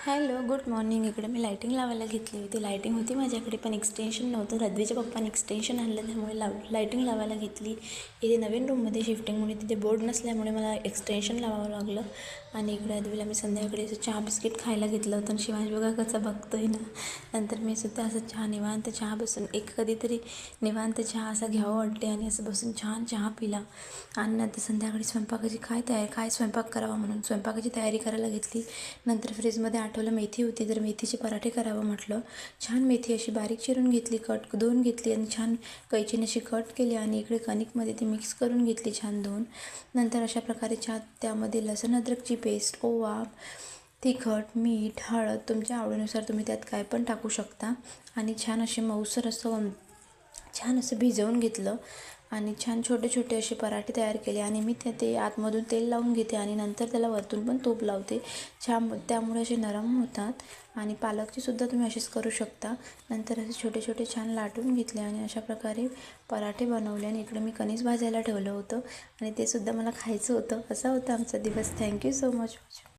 Hello, good morning. इकडे मी lighting लावायला घेतली होती. लायटिंग होती माझ्याकडे, पण एक्सटेन्शन नव्हतं. रद्वीच्या पप्पाने एक्सटेन्शन आणलं, त्यामुळे लायटिंग लावायला घेतली. इथे नवीन रूममध्ये शिफ्टिंगमुळे तिथे बोर्ड नसल्यामुळे मला एक्सटेन्शन लावावं लागलं. आणि इकडे रद्वीला मी संध्याकाळी असं चहा बिस्किट खायला घेतलं होतं. आणि शिवांश बघा कसं बघतोय ना. नंतर मी सुद्धा असं निवांत चहा बसून कधीतरी निवांत चहा असा घ्यावं वाटते आणि असं बसून छान चहा पिला. आणि नंतर संध्याकाळी स्वयंपाकाची काय स्वयंपाक करावा म्हणून स्वयंपाकाची तयारी करायला घेतली. नंतर फ्रीजमध्ये आठवलं मेथी होती, तर मेथीचे पराठे करावं म्हटलं. छान मेथी अशी बारीक चिरून घेतली, धुवून घेतली आणि छान कैचीने अशी कट केली. आणि इकडे कणिकमध्ये ती मिक्स करून घेतली छान धुवून. नंतर अशा प्रकारे त्यामध्ये लसूण अद्रकची पेस्ट, ओवा, तिखट, मीठ, हळद तुमच्या आवडीनुसार तुम्ही त्यात काय पण टाकू शकता. आणि छान असे मऊसर छान असं भिजवून घेतलं. आणि छान छोटे छोटे असे पराठे तयार केले. आणि मी ते आतमधून तेल लावून घेते आणि नंतर त्याला वरतून पण तूप लावते. त्यामुळे असे नरम होतात. आणि पालकची सुद्धा तुम्ही असेच करू शकता. नंतर असे छोटे छोटे छान लाटून घेतले आणि अशा प्रकारे पराठे बनवले. आणि इकडे मी कणीस भाजायला ठेवलं होतं आणि ते सुद्धा मला खायचं होतं. असा होता आमचा दिवस. Thank you so much.